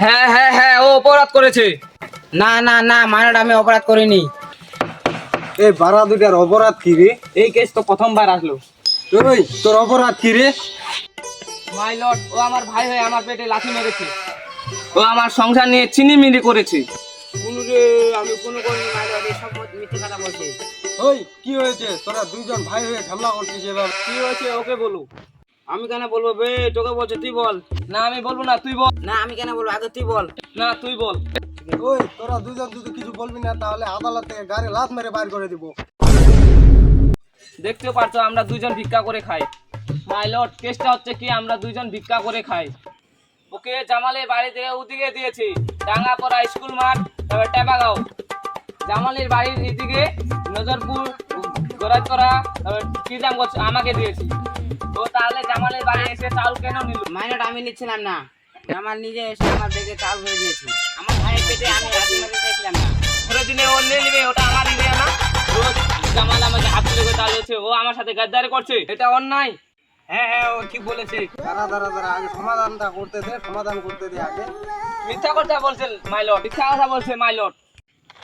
হ্যাঁ হ্যাঁ হ্যাঁ, ও অপরাধ করেছে। না না না মাইলট, আমি অপরাধ করিনি। এই বারা দুটার অপরাধ কি রে? এই কেস তো প্রথমবার আসলো। ওই তোর অপরাধ কি রে? মাই লর্ড, ও আমার ভাই হয়ে আমার পেটে লাথি মেরেছে। ও আমার সংসার নিয়ে চিনিমিনি করেছে। কোনো রে, আমি কোনো করিনি মাইলট, এই সব মিথ্যে কথা বলছে। ওই কি হয়েছে? তোরা দুইজন ভাই হয়ে ঝামেলা করছিস এবার। কি হয়েছে ওকে বলো। আমি কেন বলবো বে? তোকে বলছে তুই বল। না আমি বলবো না, তুই বল। না আমি কেন বলবো, আগে তুই বল। না তুই বল। ওই তোরা দুইজন যদি কিছু বলবি না তাহলে আদালত থেকে গাড়ি লাথ মেরে বাইর করে দিব। দেখতেও পারছো আমরা দুইজন ভিক্ষা করে খাই। মাই লর্ড, কেসটা হচ্ছে কি, আমরা দুইজন ভিক্ষা করে খাই। ওকে জামালের বাড়ি থেকে ওদিকে দিয়েছি, ডাঙ্গাপাড়া স্কুল মাঠ, তারপর টেপাগাঁও। জামালের বাড়ির এদিকে নজরপুর, গরাজপাড়া, তারপর কিজামগঞ্জ আমাকে দিয়েছি। ও তাহলে জামালের বাড়ি এসে চাউল কেন নিল? মাইলট, আমি নিচ্ছিলাম না, আমার নিজে এসে আমার বেগে চাল হয়ে দিয়েছি। আমার ভাইয়ের পেটে আমি হাতি মেরে দেখলাম না। পরের দিনে ও নিয়ে নিবে, ওটা আমার এরিয়া না। রোজ জামাল আমাকে হাত তুলে চাল হচ্ছে, ও আমার সাথে গাদ্দারি করছে, এটা অন্যায়। হ্যাঁ হ্যাঁ, ও ঠিক বলেছে। দাঁড়া আগে সমাধানটা করতে দে, সমাধান করতে দে আগে। মিথ্যা কথা বলছেন মাইলট, মিথ্যা কথা বলছে মাইলট।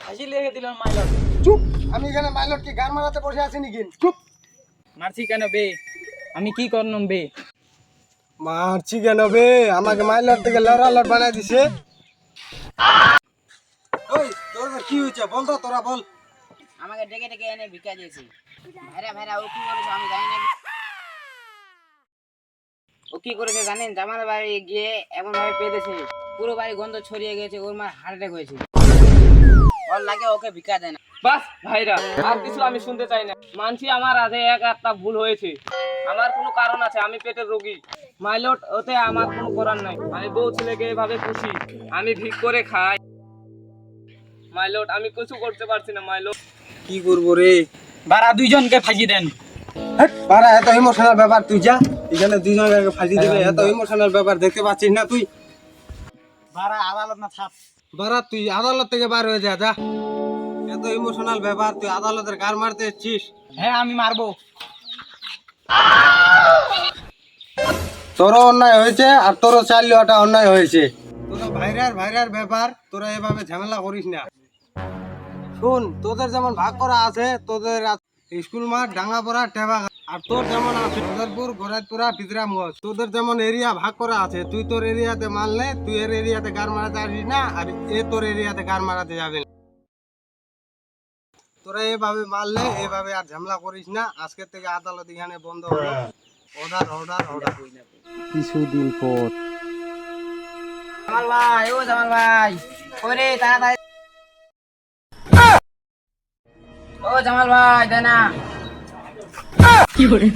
হাসি লেগে দিল মাইলট। চুপ! আমি এখানে মাইলট কি গান মারাতে বসে আছি নাকি? চুপ! মারছি কেন বে? আমি কি করলাম বে? মারছি কেন বে? আমাকে মাইলট থেকে লড়ালট বানাই দিছে। ওই তোর কি হয়েছে বল তো, তোরা বল। আমাকে ডেকে ডেকে এনে ভিক্ষা দিয়েছি। ভাইরা ভাইরা, ও কি করেছে আমি জানি না। ও কি করেছে জানেন? জামাল বাড়ি গিয়ে এমন ভাবে পেয়েছে, পুরো বাড়ি গন্ধ ছড়িয়ে গেছে, ওর মার হার্ট অ্যাটাক হয়েছে। ওর লাগে ওকে ভিক্ষা দেয় না। বাস ভাইরা, আর কিছু আমি শুনতে চাই না। মানছি আমার আধে এক আধটা ভুল হয়েছে, আমার কোনো কারণ আছে, আমি পেটের রোগী। মাইলট, ওতে আমার কোনো করার নাই। আমি বউ ছেলেকে এভাবে খুশি, আমি ভিক করে খাই। মাইলট, আমি কিছু করতে পারছি না মাইলট। কি করবো রে? বারা দুইজনকে ফাঁসি দেন। বারা এত ইমোশনাল ব্যাপার, তুই যা। এখানে দুইজনকে ফাঁসি দেবে, এত ইমোশনাল ব্যাপার দেখতে পাচ্ছিস না তুই? বারা আদালত না থাপ। বারা তুই আদালত থেকে বার হয়ে যা, যা। এত ইমোশনাল ব্যাপার, তুই আদালতের গার মারতে এসছিস? হ্যাঁ আমি মারবো। তোরও অন্যায় হয়েছে আর তোরও চাইলে ওটা অন্যায় হয়েছে। তোরা ভাইরার ব্যাপার, তোরা এভাবে ঝামেলা করিস না। শোন, তোদের যেমন ভাগ করা আছে, তোদের স্কুল মাঠ, ডাঙ্গাপাড়া, টেপাগাঁও, আর তোর যেমন আছে নজরপুর, গরাজপুরা, পিতরামগঞ্জ, তোদের যেমন এরিয়া ভাগ করা আছে, তুই তোর এরিয়াতে মারলে তুই এর এরিয়াতে গার মারাতে আসিস না, আর এ তোর এরিয়াতে গার মারাতে যাবে না। তোরা এভাবে মারলে এভাবে আর ঝামেলা করিস না। আজকে থেকে আদালত এখানে বন্ধ হলো। অর্ডার। কিছুদিন পর জামাল ভাই, ও জামাল ভাই, ওরে তাড়াতাড়ি। ও জামাল ভাই, দে না। কি করে